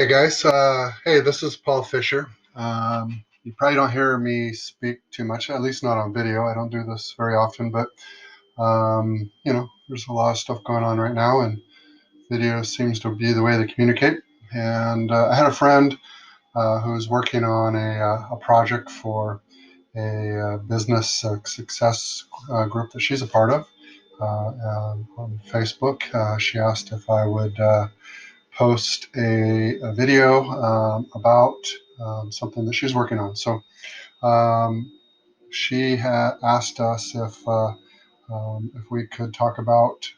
Okay, guys. Hey, this is Paul Fisher. You probably don't hear me speak too much, at least not on video. I don't do this very often, but there's a lot of stuff going on right now, and video seems to be the way to communicate. And I had a friend who's working on a project for a business success group that she's a part of on Facebook. She asked if I would post a video about something that she's working on. So um, she asked us if we could talk about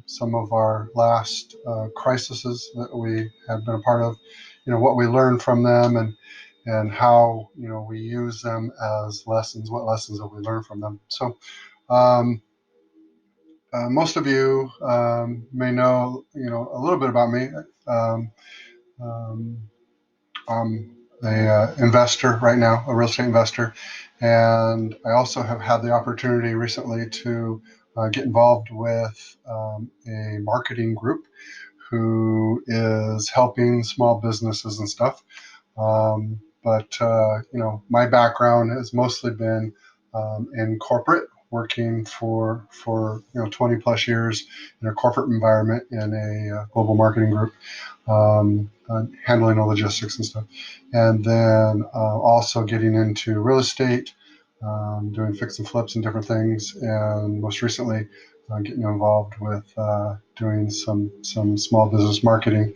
some of our last crises that we have been a part of, what we learned from them, and how we use them as lessons. What lessons have we learned from them? So um, most of you may know a little bit about me. Um, um, I'm a investor right now, a real estate investor, and I also have had the opportunity recently to get involved with a marketing group who is helping small businesses and stuff. But my background has mostly been in corporate, working for 20 plus years in a corporate environment in a global marketing group, handling the logistics and stuff, and then also getting into real estate, doing fix and flips and different things, and most recently getting involved with doing some small business marketing,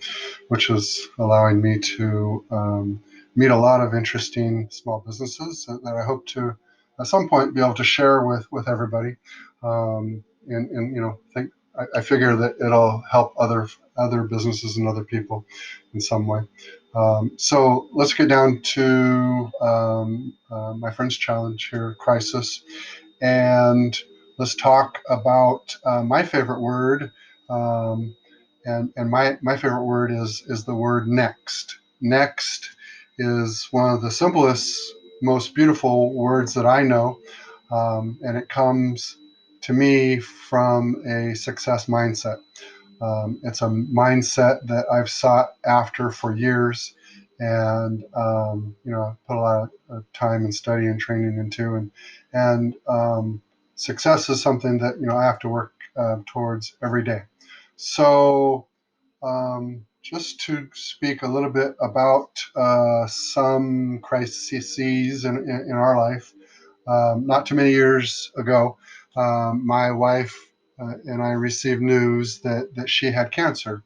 which is allowing me to meet a lot of interesting small businesses that I hope to at some point be able to share with everybody. And think I figure that it'll help other businesses and other people in some way. So let's get down to my friend's challenge here, crisis, and let's talk about my favorite word. Um, and my favorite word is the word next. Next is one of the simplest, most beautiful words that I know, and it comes to me from a success mindset. It's a mindset that I've sought after for years, and put a lot of time and study and training into, and success is something that I have to work towards every day. So just to speak a little bit about some crises in our life. Not too many years ago, my wife and I received news that she had cancer.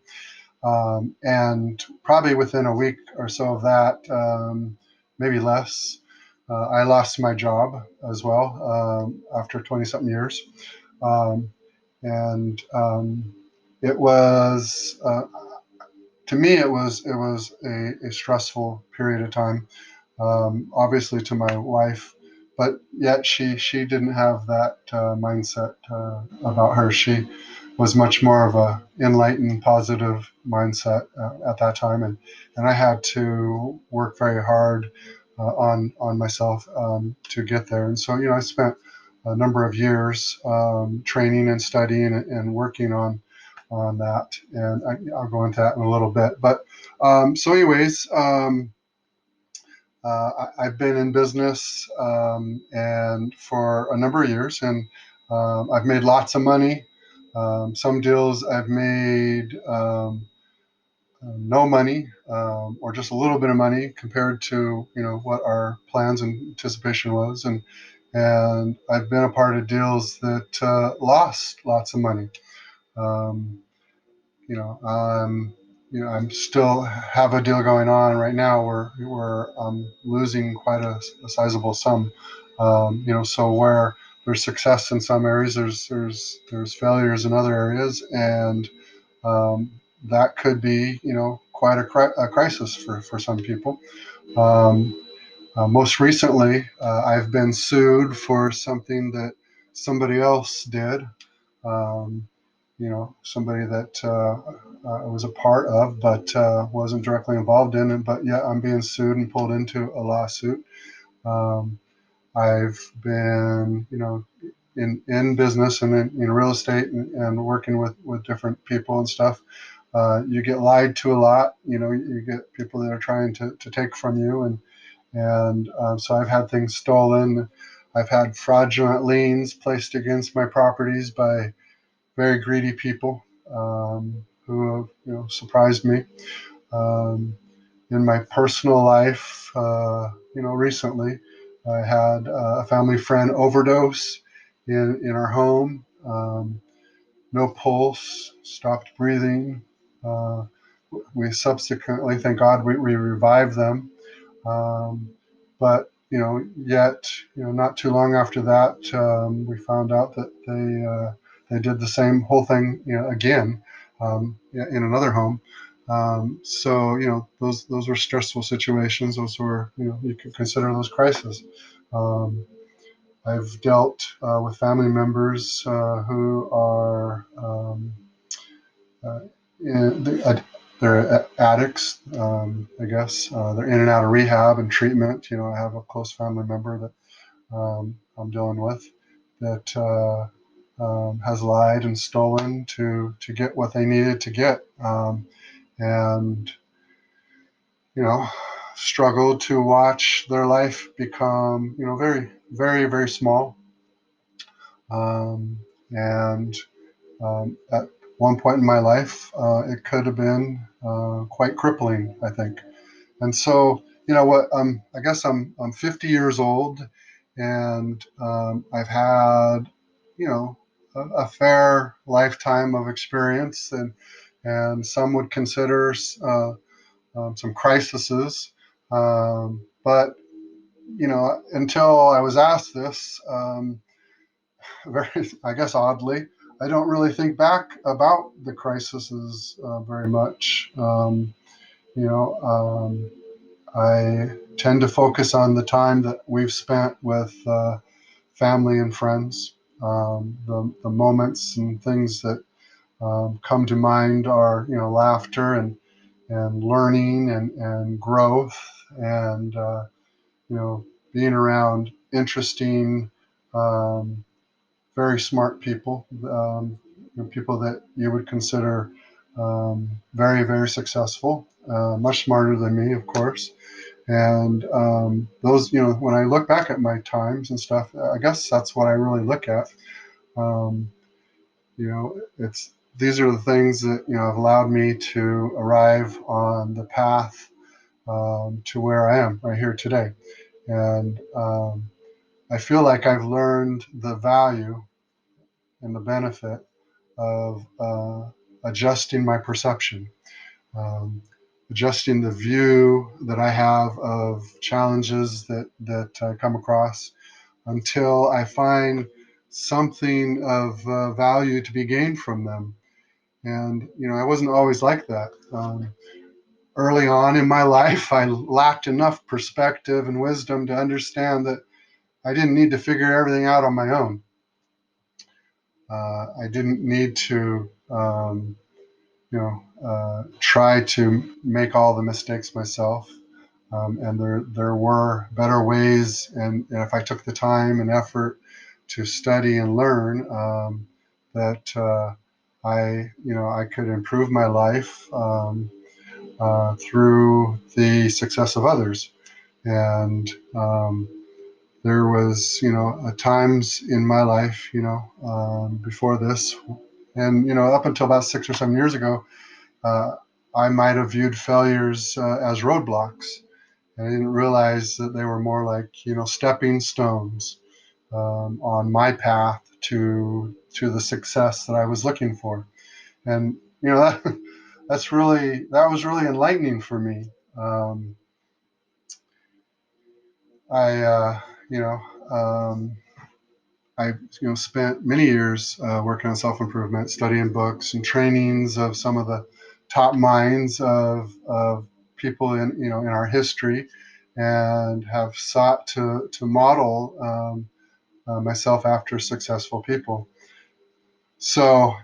And probably within a week or so of that, maybe less, I lost my job as well after 20 something years. Um, and it was to me it was a stressful period of time, obviously to my wife, but yet she didn't have that mindset about her. She was much more of a enlightened, positive mindset at that time, and I had to work very hard on myself to get there. And so I spent a number of years training and studying and working on that, and I'll go into that in a little bit. But so, anyways. I've been in business and for a number of years, and I've made lots of money. Some deals I've made no money, or just a little bit of money compared to what our plans and anticipation was, and I've been a part of deals that lost lots of money. Um, you know, um, I'm still have a deal going on right now where we're losing quite a sizable sum. So where there's success in some areas, there's failures in other areas, and that could be quite a crisis for some people. Um, Most recently, I've been sued for something that somebody else did. Um, Somebody that I was a part of, but wasn't directly involved in it. But yeah, I'm being sued and pulled into a lawsuit. Um, I've been, in business and in real estate and working with different people and stuff. You get lied to a lot. You get people that are trying to take from you, and so I've had things stolen. I've had fraudulent liens placed against my properties by very greedy people, who have surprised me. Um, in my personal life, recently, I had a family friend overdose in our home. No pulse, stopped breathing. Uh, we subsequently, thank God, we revived them. Um, but yet, not too long after that, we found out that they did the same whole thing, again, in another home. So those were stressful situations. Those were, you could consider those crises. Um, I've dealt with family members who are uh, they're addicts, I guess. They're in and out of rehab and treatment. I have a close family member that I'm dealing with that has lied and stolen to get what they needed to get, and you know, struggled to watch their life become very, very, very small, um, and at one point in my life, it could have been quite crippling, I think. And so, what? I guess I'm 50 years old, and I've had, a fair lifetime of experience, and some would consider some crises. But until I was asked this, very, I guess, oddly, I don't really think back about the crises very much. You know, I tend to focus on the time that we've spent with family and friends. The moments and things that come to mind are, laughter and learning and growth and, you know, being around interesting, um, very smart people, people that you would consider very, very successful, much smarter than me, of course. And those, when I look back at my times and stuff, I guess that's what I really look at. Um, it's these are the things that have allowed me to arrive on the path to where I am right here today. And I feel like I've learned the value and the benefit of adjusting my perception, um, adjusting the view that I have of challenges that I come across until I find something of value to be gained from them. And I wasn't always like that. Early on in my life, I lacked enough perspective and wisdom to understand that I didn't need to figure everything out on my own. I didn't need to, try to make all the mistakes myself. And there were better ways, and if I took the time and effort to study and learn, that I could improve my life through the success of others. And there was times in my life before this, and up until about 6 or 7 years ago, uh, I might have viewed failures as roadblocks. I didn't realize that they were more like stepping stones on my path to the success that I was looking for. And that that was really enlightening for me. Um, I you know um, I spent many years working on self improvement, studying books and trainings of some of the top minds of people in our history, and have sought to model myself after successful people. So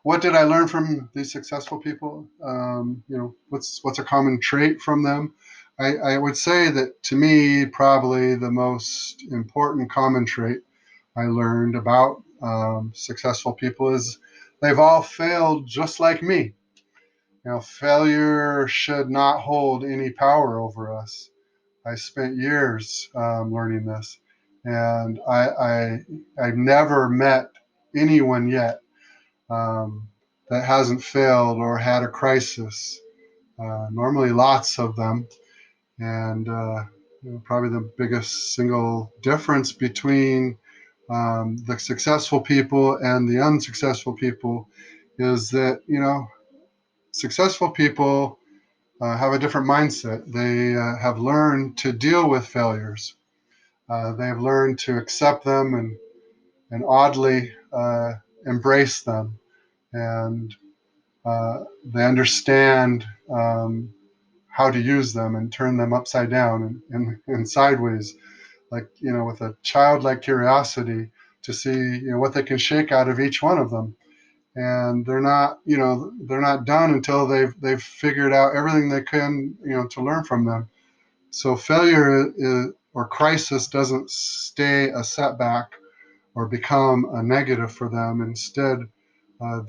what did I learn from these successful people? What's a common trait from them? I would say that, to me, probably the most important common trait I learned about successful people is they've all failed just like me. Failure should not hold any power over us. I spent years learning this, and I've never met anyone yet um, that hasn't failed or had a crisis. Normally, lots of them, and probably the biggest single difference between the successful people and the unsuccessful people is that successful people have a different mindset. They have learned to deal with failures. They have learned to accept them and oddly embrace them. And they understand how to use them and turn them upside down and sideways, like, with a childlike curiosity to see, what they can shake out of each one of them. And they're not done until they've figured out everything they can, to learn from them. So failure or crisis doesn't stay a setback or become a negative for them. Instead,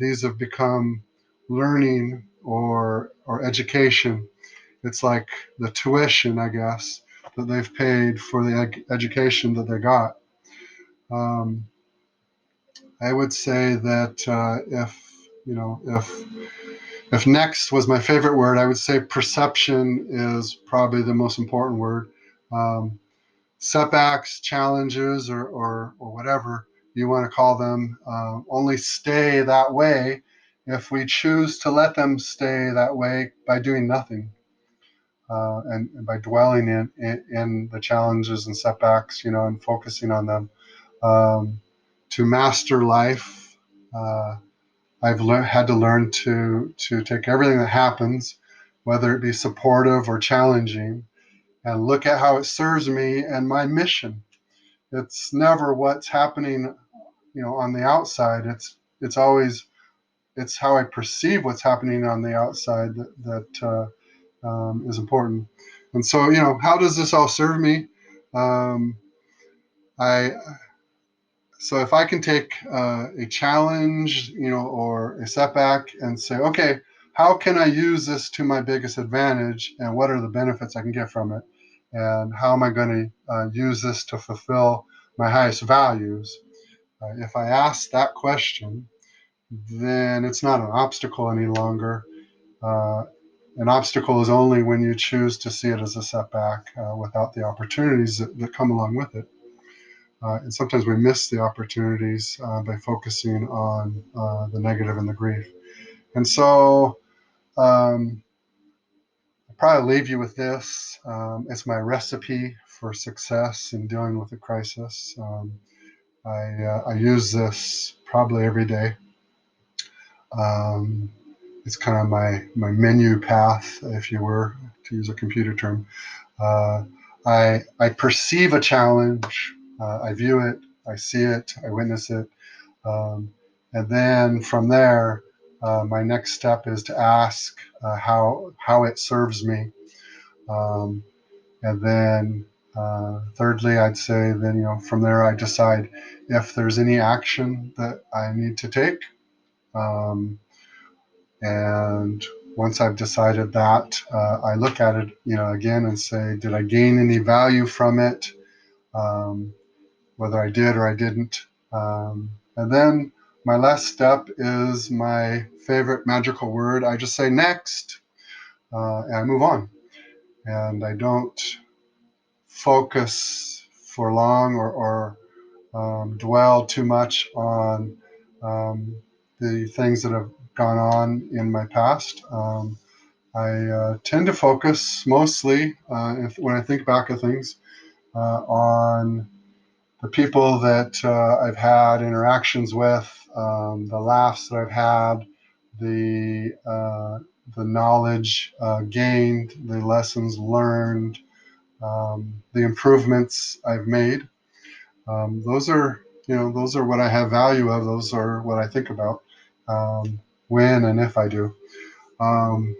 these have become learning or education. It's like the tuition, I guess, that they've paid for the education that they got. Um, I would say that if next was my favorite word, I would say perception is probably the most important word. Um, Setbacks, challenges, or whatever you want to call them, only stay that way if we choose to let them stay that way by doing nothing, and by dwelling in the challenges and setbacks, and focusing on them. To master life, had to learn to take everything that happens, whether it be supportive or challenging, and look at how it serves me and my mission. It's never what's happening, on the outside. It's always it's how I perceive what's happening on the outside that is important. And so, how does this all serve me? Um, I So if I can take a challenge, or a setback, and say, okay, how can I use this to my biggest advantage, and what are the benefits I can get from it, and how am I going to use this to fulfill my highest values? If I ask that question, then it's not an obstacle any longer. Uh, an obstacle is only when you choose to see it as a setback without the opportunities that come along with it. And sometimes we miss the opportunities by focusing on the negative and the grief. And so I'll probably leave you with this. It's my recipe for success in dealing with a crisis. I use this probably every day. Um, it's kind of my menu path, if you were to use a computer term. Uh, I perceive a challenge, I view it, I see it, I witness it, and then from there, my next step is to ask how it serves me, um, and then thirdly, I'd say then from there I decide if there's any action that I need to take. Um, And once I've decided that, I look at it, again and say, did I gain any value from it? Um, Whether I did or I didn't. And then my last step is my favorite magical word. I just say next, and I move on. And I don't focus for long or dwell too much on um, the things that have gone on in my past. I tend to focus mostly, when I think back at things, on the people that I've had interactions with, the laughs that I've had, the knowledge gained, the lessons learned, the improvements I've made. Those are what I have value of. Those are what I think about when and if I do. Um,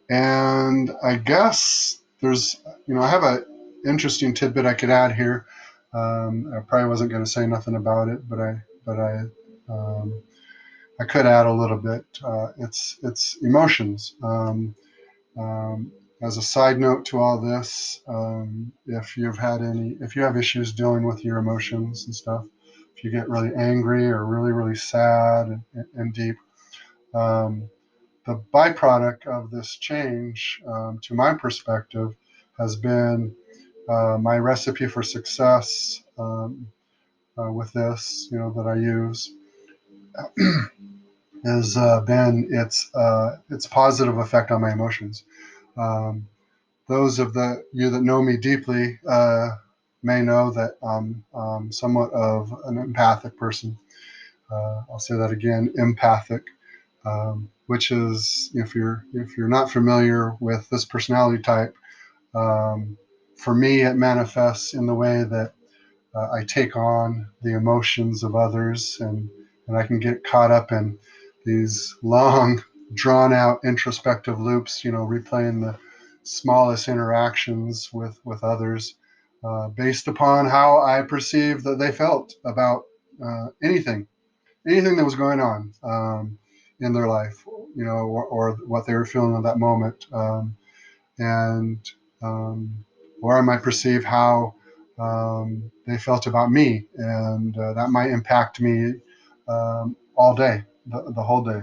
And I guess I have a interesting tidbit I could add here. I probably wasn't going to say nothing about it, but I I could add a little bit. It's emotions. Um, as a side note to all this, if you have issues dealing with your emotions and stuff, if you get really angry or really, really sad and deep, um, the byproduct of this change, to my perspective, has been my recipe for success with this, that I use, has been its positive effect on my emotions. Um, those of you that know me deeply may know that I'm somewhat of an empathic person. I'll say that again, empathic, which is, if you're not familiar with this personality type, um, for me it manifests in the way that I take on the emotions of others, and I can get caught up in these long, drawn out introspective loops, replaying the smallest interactions with others based upon how I perceived that they felt about anything that was going on in their life, or what they were feeling at that moment. And or I might perceive how they felt about me, and that might impact me all day, the whole day.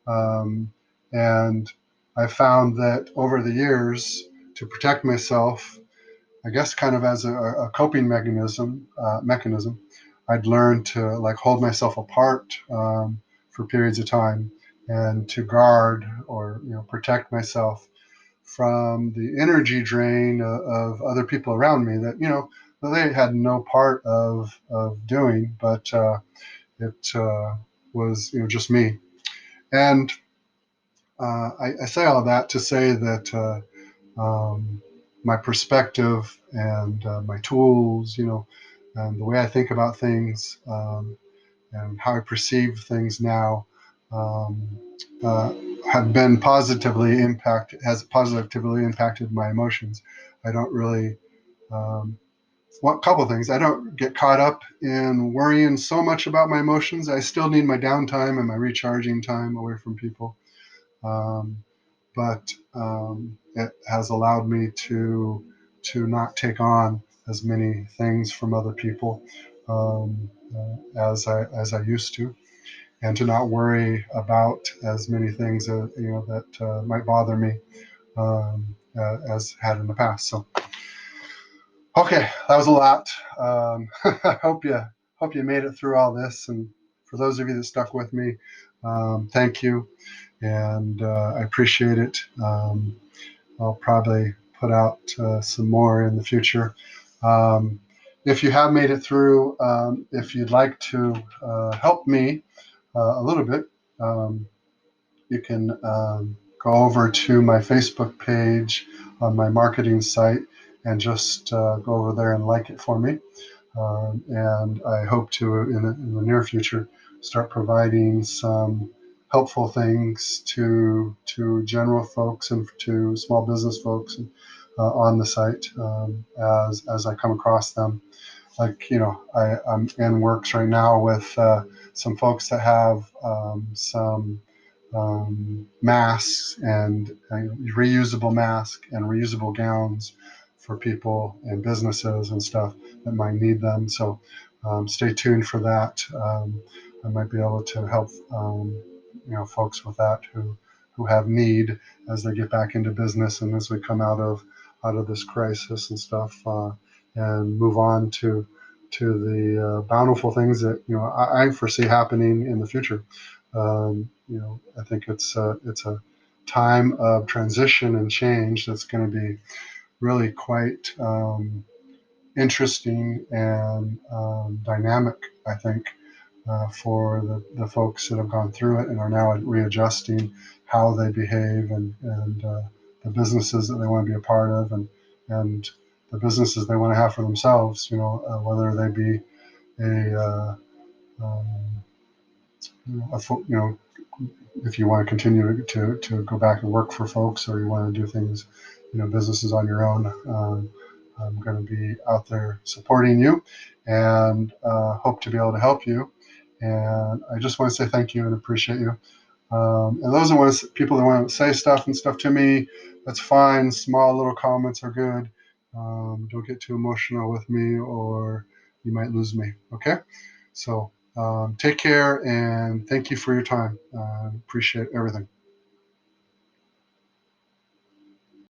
Um, and I found that over the years, to protect myself, I guess kind of as a coping mechanism, I'd learned to like hold myself apart for periods of time, and to guard or protect myself from the energy drain of other people around me that they had no part of doing, but it was just me. And I say all that to say that my perspective and my tools, and the way I think about things, and how I perceive things now, um, uh, have been has positively impacted my emotions. I don't really, one couple things. I don't get caught up in worrying so much about my emotions. I still need my downtime and my recharging time away from people. Um, but it has allowed me to not take on as many things from other people as I used to, and to not worry about as many things that might bother me as had in the past. So, okay, that was a lot. I hope you made it through all this, and for those of you that stuck with me, thank you, and I appreciate it. I'll probably put out some more in the future. Um, if you have made it through, if you'd like to help me a little bit, um, you can go over to my Facebook page on my marketing site and just go over there and like it for me. And I hope to, in the near future, start providing some helpful things to general folks and to small business folks on the site as I come across them. Like, I'm in works right now with some folks that have some masks and reusable masks and reusable gowns for people and businesses and stuff that might need them. So stay tuned for that. I might be able to help folks with that who have need as they get back into business, and as we come out of this crisis and stuff, and move on to the bountiful things that I foresee happening in the future. I think it's a time of transition and change that's going to be really quite interesting and dynamic, I think, for the folks that have gone through it and are now readjusting how they behave, and the businesses that they want to be a part of, and the businesses they want to have for themselves, whether they be a, um, if you want to continue to go back and work for folks, or you want to do things, businesses on your own. I'm going to be out there supporting you, and hope to be able to help you. And I just want to say thank you and appreciate you. And those are people that want to say stuff and stuff to me. That's fine. Small little comments are good. Don't get too emotional with me, or you might lose me. Okay. So take care and thank you for your time. Appreciate everything.